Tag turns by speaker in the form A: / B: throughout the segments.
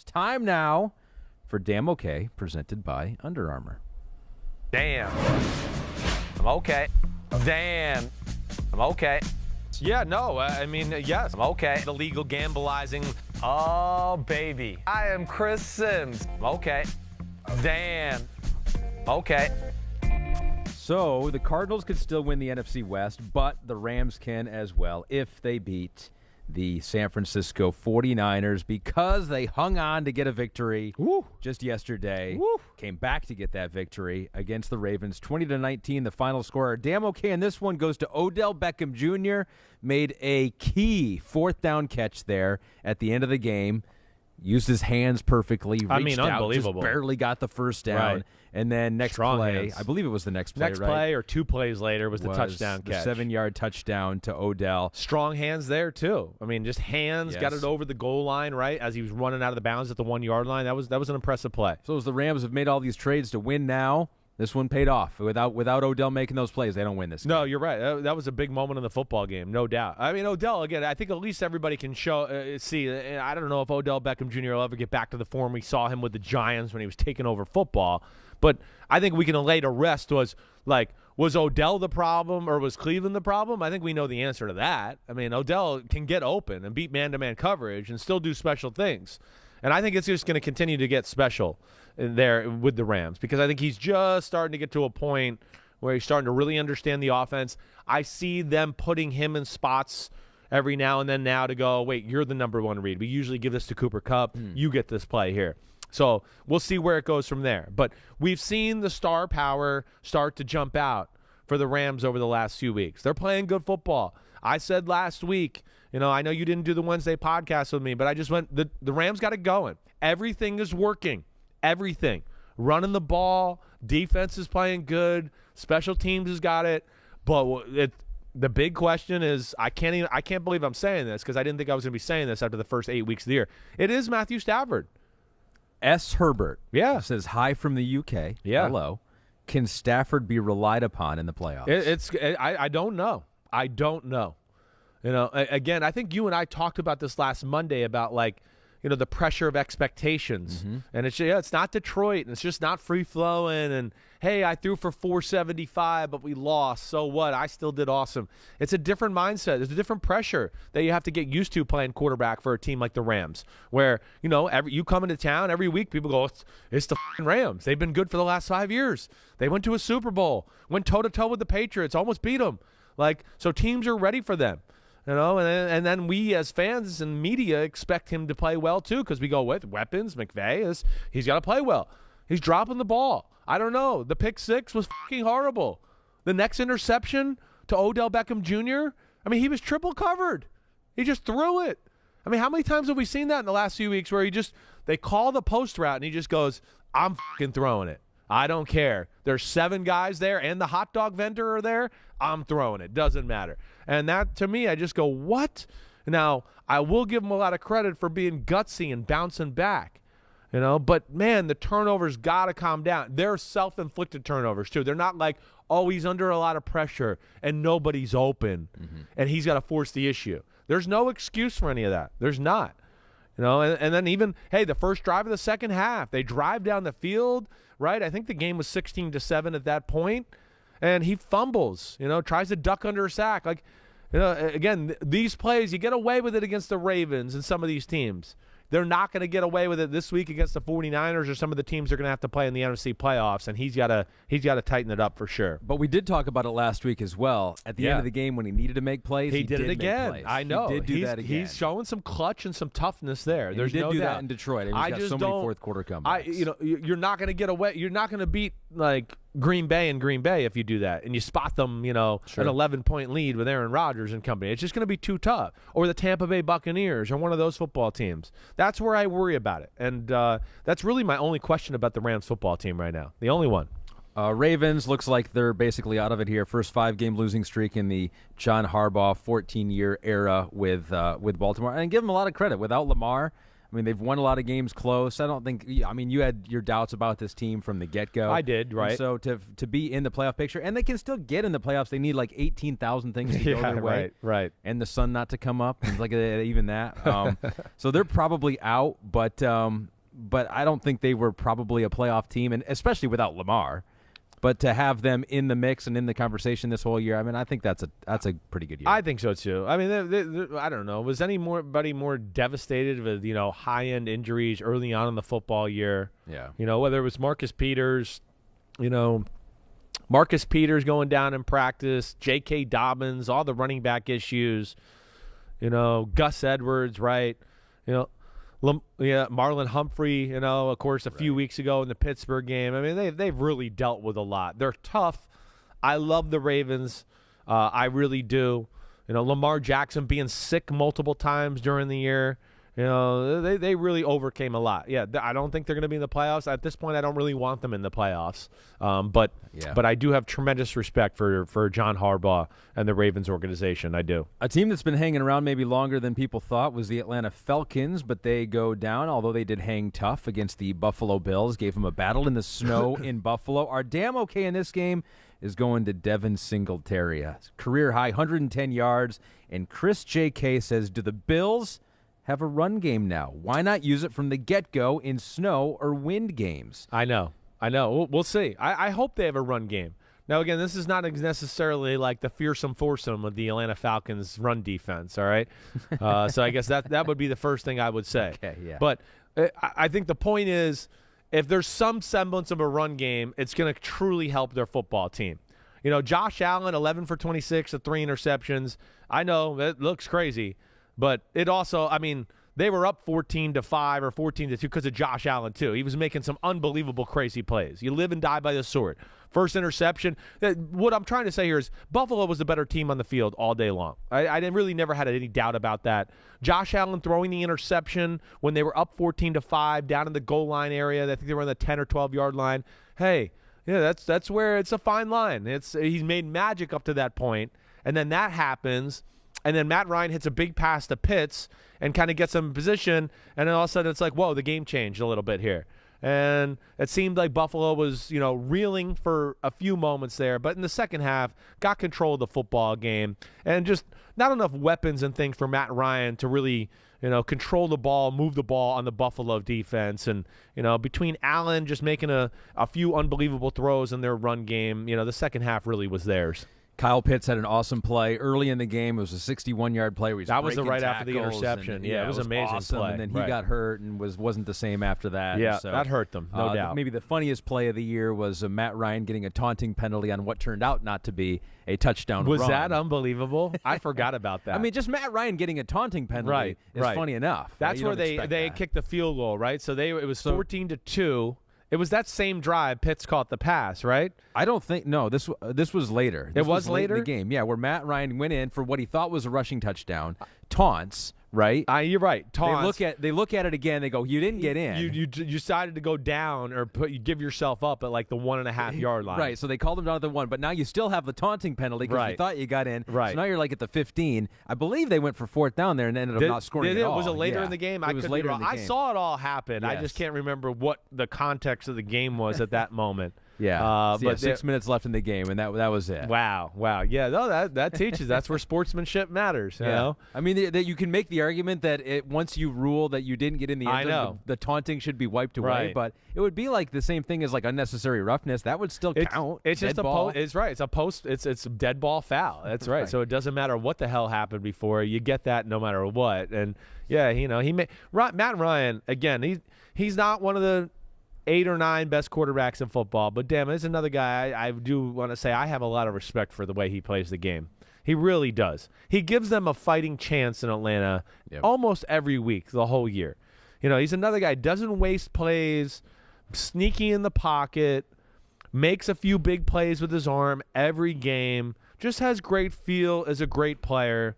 A: It's time now for Damn Okay, presented by Under Armour.
B: Damn. I'm okay. Damn. I'm okay. Yeah, no, yes. I'm okay. Illegal gambleizing. Oh, baby. I am Chris Simms. I'm okay. Damn. Okay.
A: So the Cardinals could still win the NFC West, but the Rams can as well if they beat the San Francisco 49ers because they hung on to get a victory just yesterday. Came back to get that victory against the Ravens, 20-19, the final score. Damn okay, and this one goes to Odell Beckham Jr. Made a key fourth down catch there at the end of the game. Used his hands perfectly. Reached out,
C: unbelievable.
A: Just barely got the first down.
C: Right.
A: And then next
C: Strong
A: play,
C: hands.
A: I believe it was the next play,
C: Next
A: right?
C: play or 2 plays later was the touchdown
A: the
C: catch.
A: 7-yard touchdown to Odell.
C: Strong hands there, too. I mean, just hands,
A: Yes.
C: got it over the goal line, right, as he was running out of the bounds at the 1-yard line. That was an impressive play.
A: So as the Rams have made all these trades to win now, this one paid off. Without Odell making those plays, they don't win this game.
C: No, you're right. That was a big moment in the football game, no doubt. I mean, Odell, again, I think at least everybody can see. I don't know if Odell Beckham Jr. will ever get back to the form we saw him with the Giants when he was taking over football. But I think we can lay to rest was Odell the problem or was Cleveland the problem? I think we know the answer to that. I mean, Odell can get open and beat man-to-man coverage and still do special things. And I think it's just going to continue to get special in there with the Rams because I think he's just starting to get to a point where he's starting to really understand the offense. I see them putting him in spots every now and then now to go, wait, you're the number one read. We usually give this to Cooper Kupp. You get this play here. So we'll see where it goes from there. But we've seen the star power start to jump out for the Rams over the last few weeks. They're playing good football. I said last week, I know you didn't do the Wednesday podcast with me, but I just went, the Rams got it going. Everything is working. Everything. Running the ball, defense is playing good, special teams has got it. But the big question is, I can't believe I'm saying this because I didn't think I was going to be saying this after the first 8 weeks of the year. It is Matthew Stafford.
A: S. Herbert says hi from the UK.
C: Yeah.
A: Hello. Can Stafford be relied upon in the playoffs?
C: I don't know. I don't know. Again, I think you and I talked about this last Monday about the pressure of expectations. And it's not Detroit, and it's just not free-flowing, and, hey, I threw for 475, but we lost. So what? I still did awesome. It's a different mindset. There's a different pressure that you have to get used to playing quarterback for a team like the Rams, where, you come into town every week, people go, it's the f***ing Rams. They've been good for the last 5 years. They went to a Super Bowl, went toe-to-toe with the Patriots, almost beat them. So teams are ready for them. And then we as fans and media expect him to play well too because we go with weapons. McVay he's got to play well. He's dropping the ball. I don't know. The pick six was fucking horrible. The next interception to Odell Beckham Jr., he was triple covered. He just threw it. How many times have we seen that in the last few weeks where they call the post route and he just goes, I'm fucking throwing it. I don't care. There's 7 guys there and the hot dog vendor are there. I'm throwing it. Doesn't matter. And that, to me, I just go, what? Now, I will give him a lot of credit for being gutsy and bouncing back, But, man, the turnovers got to calm down. They're self-inflicted turnovers, too. They're not like, oh, he's under a lot of pressure and nobody's open and he's got to force the issue. There's no excuse for any of that. There's not. And then even, hey, the first drive of the second half, they drive down the field, right? I think the game was 16-7 at that point, and he fumbles, tries to duck under a sack. Again, these plays, you get away with it against the Ravens and some of these teams. They're not going to get away with it this week against the 49ers or some of the teams they're going to have to play in the NFC playoffs, and he's got to tighten it up for sure.
A: But we did talk about it last week as well. At the end of the game when he needed to make plays, he did
C: it again. I know.
A: He did do that again.
C: He's showing some clutch and some toughness there.
A: And
C: There's
A: he did
C: no
A: do
C: doubt.
A: that in Detroit. And he's got so many fourth-quarter comebacks.
C: You're not going to get away. You're not going to beat Green Bay and Green Bay if you do that, and you spot them, an 11-point lead with Aaron Rodgers and company. It's just going to be too tough. Or the Tampa Bay Buccaneers or one of those football teams. That's where I worry about it, and that's really my only question about the Rams football team right now. The only one.
A: Ravens looks like they're basically out of it here. First 5-game losing streak in the John Harbaugh 14-year era with Baltimore, and give them a lot of credit. Without Lamar, I mean, they've won a lot of games close. I don't think – I mean, you had your doubts about this team from the get-go.
C: I did, right.
A: And so to be in the playoff picture, and they can still get in the playoffs. They need like 18,000 things to go their way.
C: Right.
A: And the sun not to come up. It's like even that. So they're probably out, but I don't think they were probably a playoff team, and especially without Lamar. But to have them in the mix and in the conversation this whole year, I mean, I think that's a pretty good year.
C: I think so too. I mean, I don't know. Was anybody more devastated with high-end injuries early on in the football year?
A: Yeah.
C: Whether it was Marcus Peters, Marcus Peters going down in practice, J.K. Dobbins, all the running back issues, Gus Edwards, right? Marlon Humphrey, of course, a few weeks ago in the Pittsburgh game. I mean, they've really dealt with a lot. They're tough. I love the Ravens. I really do. Lamar Jackson being sick multiple times during the year. They really overcame a lot. Yeah, I don't think they're going to be in the playoffs. At this point, I don't really want them in the playoffs. But I do have tremendous respect for John Harbaugh and the Ravens organization. I do.
A: A team that's been hanging around maybe longer than people thought was the Atlanta Falcons, but they go down, although they did hang tough against the Buffalo Bills, gave them a battle in the snow in Buffalo. Our damn okay in this game is going to Devin Singletary. Career high, 110 yards. And Chris J.K. says, do the Bills have a run game now? Why not use it from the get-go in snow or wind games?
C: I know. We'll see. I hope they have a run game. Now, again, this is not necessarily like the fearsome foursome of the Atlanta Falcons run defense, all right? So I guess that would be the first thing I would say.
A: Okay, yeah.
C: But I think the point is, if there's some semblance of a run game, it's going to truly help their football team. Josh Allen, 11 for 26 with 3 interceptions. I know, it looks crazy. But it also, I mean, they were up 14-5 or 14-2 because of Josh Allen, too. He was making some unbelievable crazy plays. You live and die by the sword. First interception. What I'm trying to say here is Buffalo was the better team on the field all day long. I really never had any doubt about that. Josh Allen throwing the interception when they were up 14-5 down in the goal line area. I think they were on the 10 or 12-yard line. Hey, yeah, that's where it's a fine line. He's made magic up to that point, and then that happens. And then Matt Ryan hits a big pass to Pitts and kind of gets him in position. And then all of a sudden it's like, whoa, the game changed a little bit here. And it seemed like Buffalo was, reeling for a few moments there. But in the second half, got control of the football game. And just not enough weapons and things for Matt Ryan to really, control the ball, move the ball on the Buffalo defense. And, between Allen just making a few unbelievable throws in their run game, the second half really was theirs.
A: Kyle Pitts had an awesome play early in the game. It was a 61-yard play. Where
C: that was right after the interception. Yeah, it was an amazing
A: awesome
C: play.
A: And then he got hurt and wasn't the same after that.
C: Yeah,
A: so,
C: that hurt them, no doubt.
A: Maybe the funniest play of the year was Matt Ryan getting a taunting penalty on what turned out not to be a touchdown run.
C: Was that unbelievable? I forgot about that.
A: I mean, just Matt Ryan getting a taunting penalty is funny enough.
C: That's where they kicked the field goal, right? So it was 14-2. It was that same drive Pitts caught the pass, right?
A: I don't think – no, this was later.
C: It was later?
A: In the game, yeah, where Matt Ryan went in for what he thought was a rushing touchdown, taunts, right?
C: You're right, taunts.
A: They look at it again. They go, you didn't get in.
C: You decided to go down or you give yourself up at like the 1.5-yard line.
A: Right, so they called him down at the 1, but now you still have the taunting penalty because you thought you got in.
C: Right.
A: So now you're like at the 15. I believe they went for 4th down there and ended up not scoring at all.
C: Was it later in the game?
A: It was later in the game.
C: I saw it all happen.
A: Yes.
C: I just can't remember what the context of the game was at that moment.
A: Yeah, but 6 minutes left in the game, and that was it.
C: Wow. Yeah, no, that teaches. That's where sportsmanship matters. You know?
A: I mean, that you can make the argument that once you rule that you didn't get in the end zone, the taunting should be wiped away.
C: Right.
A: But it would be like the same thing as like unnecessary roughness. That would still count.
C: It's just a post. It's right. It's a post. It's a dead ball foul. That's right. So it doesn't matter what the hell happened before. You get that no matter what. And yeah, Matt Ryan again. He's not one of the 8 or 9 best quarterbacks in football, but damn, there's another guy I do want to say I have a lot of respect for the way he plays the game. He really does. He gives them a fighting chance in Atlanta almost every week, the whole year. He's another guy, doesn't waste plays, sneaky in the pocket, makes a few big plays with his arm every game, just has great feel as a great player.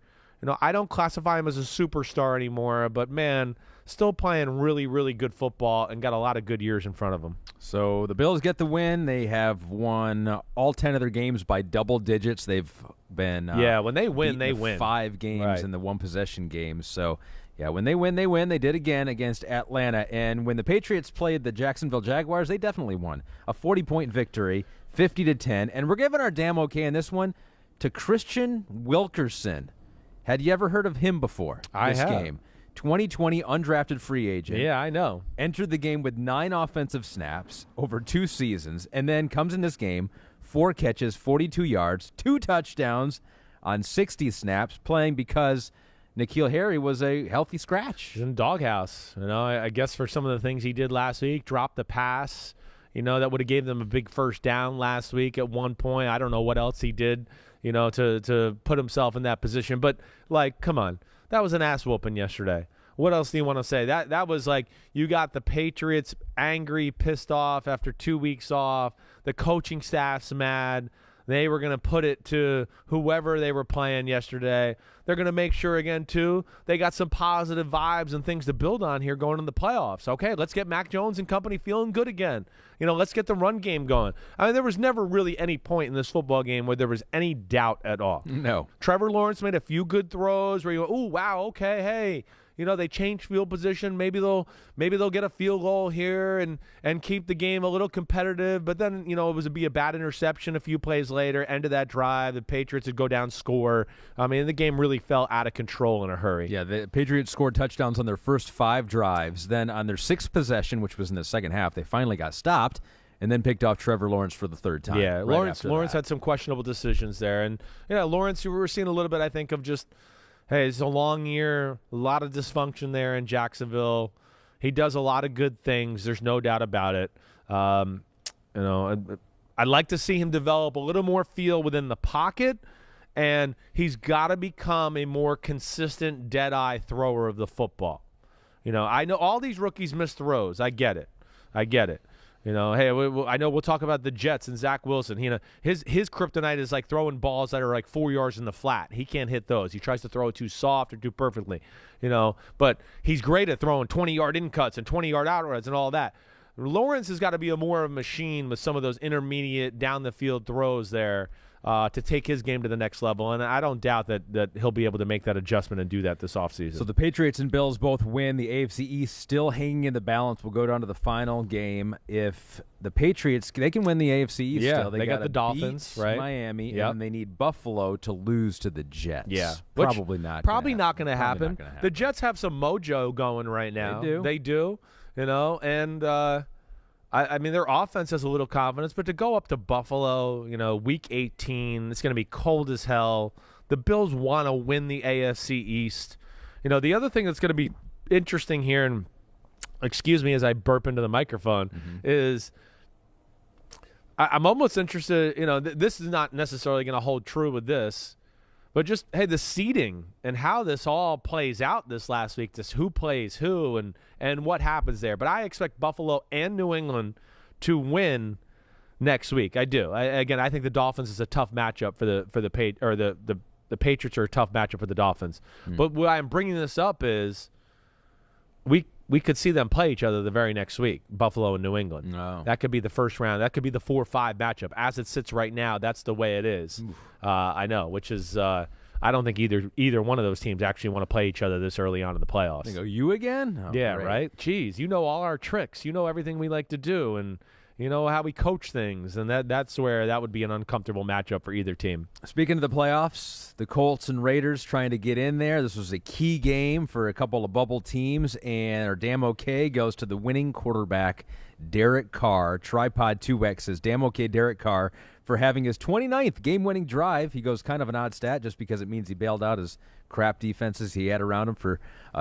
C: I don't classify him as a superstar anymore, but man, still playing really, really good football and got a lot of good years in front of him.
A: So the Bills get the win. They have won all 10 of their games by double digits. They've been
C: when they win, they win.
A: 5 games in the one-possession games. So, Yeah, when they win, they win. They did again against Atlanta. And when the Patriots played the Jacksonville Jaguars, they definitely won. A 40-point victory, 50-10. And we're giving our damn okay in this one to Christian Wilkerson. Had you ever heard of him before?
C: I have.
A: Game. 2020 undrafted free agent.
C: Yeah, I know.
A: Entered the game with 9 offensive snaps over 2 seasons, and then comes in this game, 4 catches, 42 yards, 2 touchdowns on 60 snaps, playing because N'Keal Harry was a healthy scratch.
C: He's in the doghouse. I guess for some of the things he did last week, dropped the pass, that would have gave them a big first down last week at one point. I don't know what else he did, to put himself in that position. But, come on. That was an ass whooping yesterday. What else do you want to say? That was like you got the Patriots angry, pissed off after 2 weeks off. The coaching staff's mad. They were going to put it to whoever they were playing yesterday. They're going to make sure again, too, they got some positive vibes and things to build on here going in the playoffs. Okay, let's get Mac Jones and company feeling good again. Let's get the run game going. I mean, there was never really any point in this football game where there was any doubt at all.
A: No.
C: Trevor Lawrence made a few good throws where you go, ooh, wow, okay, hey. They changed field position. Maybe they'll get a field goal here and keep the game a little competitive. But then, it would be a bad interception a few plays later. End of that drive, the Patriots would go down, score. I mean, the game really fell out of control in a hurry.
A: Yeah, the Patriots scored touchdowns on their first 5 drives. Then on their 6th possession, which was in the second half, they finally got stopped and then picked off Trevor Lawrence for the 3rd time.
C: Yeah, Lawrence had some questionable decisions there. And, Lawrence, we were seeing a little bit, I think, of just – hey, it's a long year, a lot of dysfunction there in Jacksonville. He does a lot of good things. There's no doubt about it. I'd like to see him develop a little more feel within the pocket, and he's got to become a more consistent dead-eye thrower of the football. I know all these rookies miss throws. I get it. Hey, I know we'll talk about the Jets and Zach Wilson. His kryptonite is like throwing balls that are like 4 yards in the flat. He can't hit those. He tries to throw it too soft or too perfectly, But he's great at throwing 20-yard in cuts and 20-yard out routes and all that. Lawrence has got to be more of a machine with some of those intermediate down-the-field throws there to take his game to the next level. And I don't doubt that he'll be able to make that adjustment and do that this offseason.
A: So the Patriots and Bills both win. The AFC East still hanging in the balance. We'll go down to the final game. If the Patriots, they can win the AFC East still.
C: They got the Dolphins, right?
A: Miami, and they need Buffalo to lose to the Jets.
C: Yeah.
A: Probably not
C: going to happen. The Jets have some mojo going right now. They do. And I mean, their offense has a little confidence, but to go up to Buffalo, week 18, it's going to be cold as hell. The Bills want to win the AFC East. The other thing that's going to be interesting here, and excuse me as I burp into the microphone, is I'm almost interested, this is not necessarily going to hold true with this, but just, hey, the seeding and how this all plays out this last week, just who plays who and what happens there. But I expect Buffalo and New England to win next week. I do. I think the Dolphins is a tough matchup for the Patriots are a tough matchup for the Dolphins. But why I'm bringing this up is we could see them play each other the very next week, Buffalo and New England.
A: Oh.
C: That could be the first round. That could be the 4-5 matchup. As it sits right now, that's the way it is. I know, which is I don't think either one of those teams actually want to play each other this early on in the playoffs.
A: They go, you again? Oh,
C: yeah,
A: great.
C: right? Jeez, you know all our tricks. You know everything we like to do, and you know how we coach things, and that's where that would be an uncomfortable matchup for either team.
A: Speaking of the playoffs, the Colts and Raiders trying to get in there. This was a key game for a couple of bubble teams, and our damn okay goes to the winning quarterback, Derek Carr. Tripod 2X says, damn okay, Derek Carr, for having his 29th game-winning drive. He goes kind of an odd stat just because it means he bailed out his crap defenses he had around him for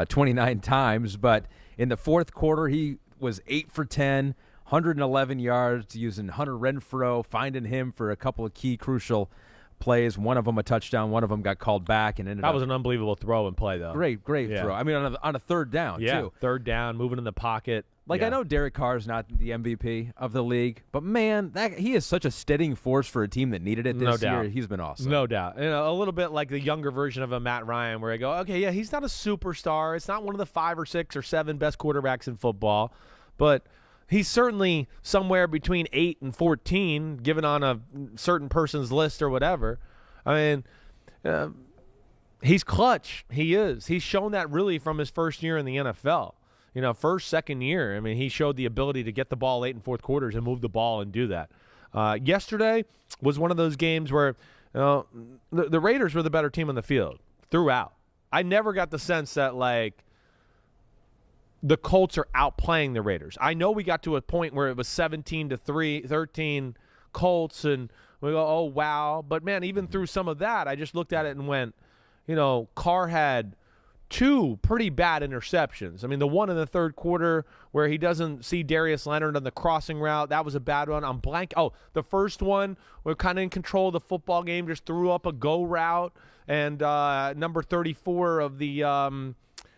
A: 29 times. But in the fourth quarter, he was 8 for 10, 111 yards, using Hunter Renfrow, finding him for a couple of key crucial plays. One of them a touchdown, one of them got called back and ended up.
C: That was an unbelievable throw and play, though.
A: Great throw. I mean, on a third down, too.
C: Third down, moving in the pocket.
A: I know Derek Carr is not the MVP of the league, but, man, he is such a steadying force for a team that needed it this year. He's been awesome.
C: No doubt. A little bit like the younger version of a Matt Ryan where I go, okay, yeah, he's not a superstar. It's not one of the 5 or 6 or 7 best quarterbacks in football, but he's certainly somewhere between 8 and 14, given on a certain person's list or whatever. I mean, He's clutch. He is. He's shown that really from his first year in the NFL. Second year. I mean, he showed the ability to get the ball late in fourth quarters and move the ball and do that. Yesterday was one of those games where the Raiders were the better team on the field throughout. I never got the sense that, like, the Colts are outplaying the Raiders. I know we got to a point where it was 17-13 Colts, and we go, oh, wow. But, man, even through some of that, I just looked at it and went, Carr had 2 pretty bad interceptions. I mean, the one in the third quarter where he doesn't see Darius Leonard on the crossing route, that was a bad one. I'm blank. Oh, the first one, we're kind of in control of the football game, just threw up a go route. And number 34 of the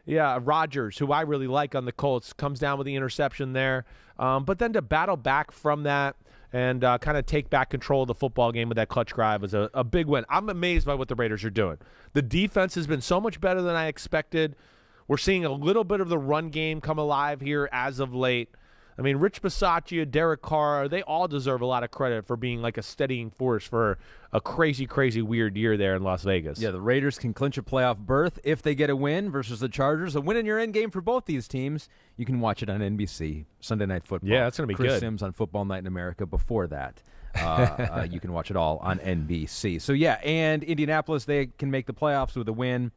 C: Rodgers, who I really like on the Colts, comes down with the interception there. But then to battle back from that and kind of take back control of the football game with that clutch drive was a big win. I'm amazed by what the Raiders are doing. The defense has been so much better than I expected. We're seeing a little bit of the run game come alive here as of late. I mean, Rich Bisaccia, Derek Carr, they all deserve a lot of credit for being like a steadying force for a crazy, crazy weird year there in Las Vegas.
A: Yeah, the Raiders can clinch a playoff berth if they get a win versus the Chargers. A win in your end game for both these teams. You can watch it on NBC, Sunday Night Football.
C: Yeah, that's going to be
A: Chris
C: good.
A: Simms on Football Night in America before that. You can watch it all on NBC. So, yeah, and Indianapolis, they can make the playoffs with a win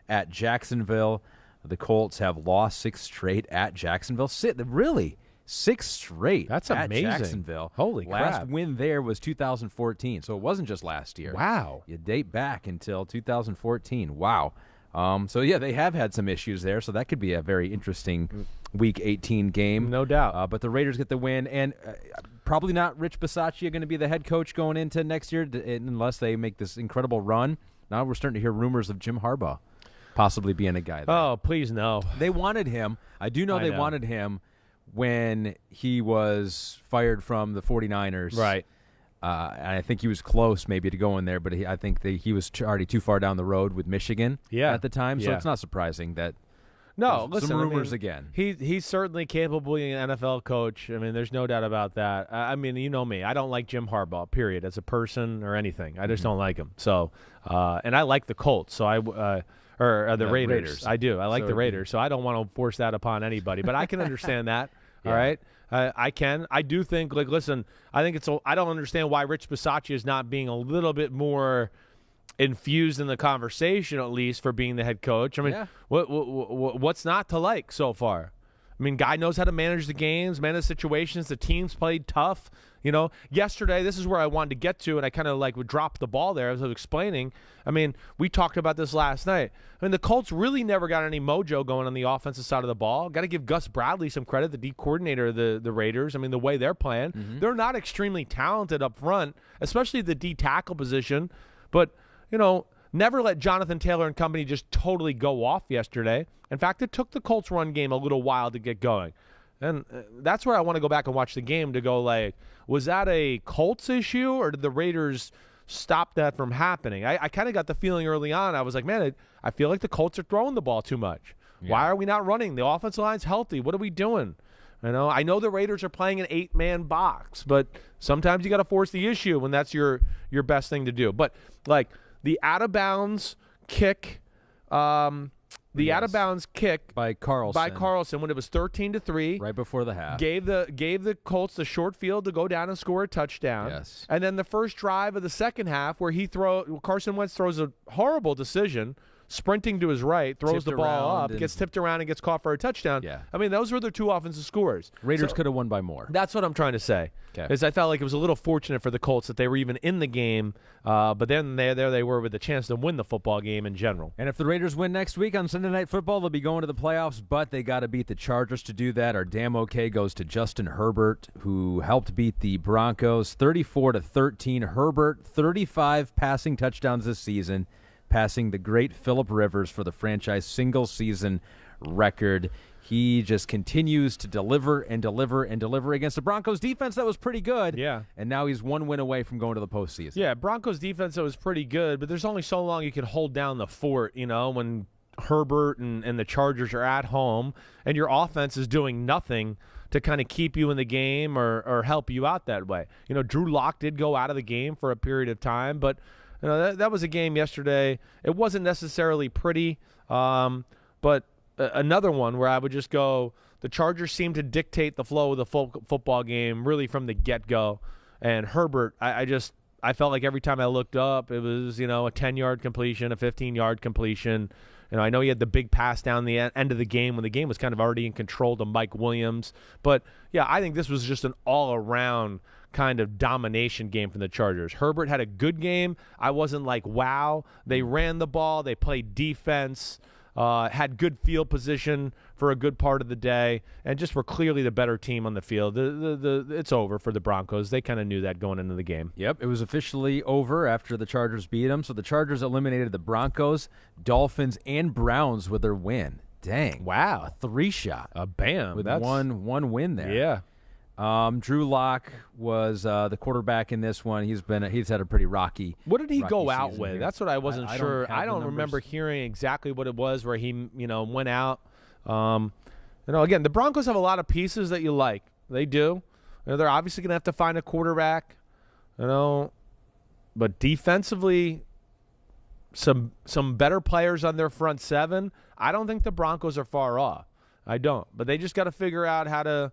A: at Jacksonville. The Colts have lost 6 straight at Jacksonville. Really? 6 straight.
C: That's
A: at
C: amazing.
A: Jacksonville.
C: Holy crap.
A: Last win there was 2014, so it wasn't just last year.
C: Wow.
A: You date back until 2014. Wow. So, yeah, they have had some issues there, so that could be a very interesting Week 18 game.
C: No doubt.
A: But the Raiders get the win, and probably not Rich Bisaccia going to be the head coach going into next year unless they make this incredible run. Now we're starting to hear rumors of Jim Harbaugh possibly being a guy there.
C: Oh, please no.
A: They wanted him. I do know they wanted him when he was fired from the 49ers.
C: Right.
A: And I think he was close maybe to going there, but I think he was already too far down the road with Michigan at the time. So it's not surprising that some rumors again.
C: He's certainly capable of being an NFL coach. I mean, there's no doubt about that. I mean, you know me. I don't like Jim Harbaugh, period, as a person or anything. I just don't like him. So, and I like the Colts, so or the Raiders. I do. I like the Raiders, so I don't want to force that upon anybody. But I can understand that. Yeah. All right, I can. I do think. Like, listen, I think I don't understand why Rich Bisaccia is not being a little bit more infused in the conversation, at least for being the head coach. I mean, what's not to like so far? I mean, guy knows how to manage the games, manage situations. The team's played tough. Yesterday, this is where I wanted to get to, and I kind of would drop the ball there as I was explaining. I mean, we talked about this last night. I mean, the Colts really never got any mojo going on the offensive side of the ball. Got to give Gus Bradley some credit, the D coordinator of the Raiders. I mean, the way they're playing. Mm-hmm. They're not extremely talented up front, especially the D tackle position. But, never let Jonathan Taylor and company just totally go off yesterday. In fact, it took the Colts run game a little while to get going. And that's where I want to go back and watch the game to go, was that a Colts issue, or did the Raiders stop that from happening? I kind of got the feeling early on. I was like, man, I feel like the Colts are throwing the ball too much. Yeah. Why are we not running? The offensive line's healthy. What are we doing? I know the Raiders are playing an 8-man box, but sometimes you got to force the issue when that's your best thing to do. But, the out-of-bounds kick out-of-bounds kick
A: by Carlson
C: when it was 13-3,
A: right before the half,
C: gave the Colts the short field to go down and score a touchdown.
A: Yes.
C: And then the first drive of the second half, where Carson Wentz throws a horrible decision, sprinting to his right, throws the ball up, gets tipped around, and gets caught for a touchdown.
A: Yeah.
C: I mean, those were their 2 offensive scores.
A: Raiders could have won by more.
C: That's what I'm trying to say. Because I felt like it was a little fortunate for the Colts that they were even in the game, but then there they were with a chance to win the football game in general.
A: And if the Raiders win next week on Sunday Night Football, they'll be going to the playoffs, but they got to beat the Chargers to do that. Our damn okay goes to Justin Herbert, who helped beat the Broncos 34-13. Herbert, 35 passing touchdowns this season, passing the great Phillip Rivers for the franchise single-season record. He just continues to deliver and deliver and deliver against the Broncos defense that was pretty good.
C: Yeah.
A: And now he's 1 win away from going to the postseason.
C: Yeah, Broncos defense that was pretty good, but there's only so long you can hold down the fort, when Herbert and the Chargers are at home and your offense is doing nothing to kind of keep you in the game or help you out that way. Drew Lock did go out of the game for a period of time, but that was a game yesterday. It wasn't necessarily pretty, but another one where I would just go, the Chargers seemed to dictate the flow of the football game really from the get-go. And Herbert, I felt like every time I looked up, it was, a 10-yard completion, a 15-yard completion. I know he had the big pass down the end of the game when the game was kind of already in control to Mike Williams. But, yeah, I think this was just an all-around kind of domination game from the Chargers. Herbert had a good game. I wasn't like, wow. They ran the ball. They played defense. Had good field position for a good part of the day, and just were clearly the better team on the field. It's over for the Broncos. They kind of knew that going into the game.
A: Yep, it was officially over after the Chargers beat them. So the Chargers eliminated the Broncos, Dolphins, and Browns with their win. Dang.
C: Wow.
A: A 3-shot.
C: Bam.
A: With one win there.
C: Yeah.
A: Drew Lock was the quarterback in this one. He's had a pretty rocky.
C: What did he go out with?
A: Here.
C: That's what I wasn't sure. I don't remember hearing exactly what it was where he, went out. Again, the Broncos have a lot of pieces that you like. They do. They're obviously going to have to find a quarterback. But defensively, some better players on their front seven. I don't think the Broncos are far off. I don't. But they just got to figure out how to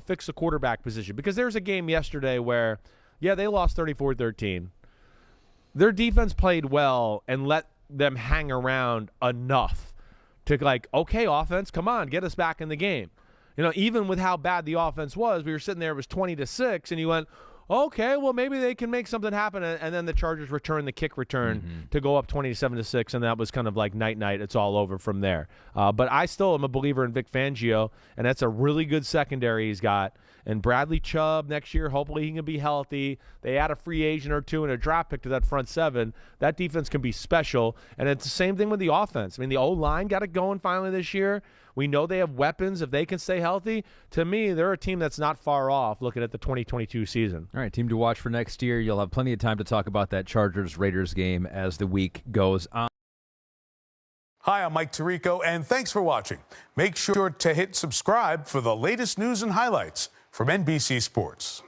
C: fix the quarterback position. Because there's a game yesterday where, they lost 34-13. Their defense played well and let them hang around enough to okay, offense, come on, get us back in the game. Even with how bad the offense was, we were sitting there, it was 20-6, and you went, okay, well, maybe they can make something happen. And then the Chargers returned the kick return to go up 27-6, and that was kind of like night-night. It's all over from there. But I still am a believer in Vic Fangio, and that's a really good secondary he's got. And Bradley Chubb next year, hopefully he can be healthy. They add a free agent or two and a draft pick to that front seven. That defense can be special. And it's the same thing with the offense. I mean, the O-line got it going finally this year. We know they have weapons if they can stay healthy. To me, they're a team that's not far off looking at the 2022 season.
A: All right, team to watch for next year. You'll have plenty of time to talk about that Chargers-Raiders game as the week goes on.
D: Hi, I'm Mike Tirico, and thanks for watching. Make sure to hit subscribe for the latest news and highlights from NBC Sports.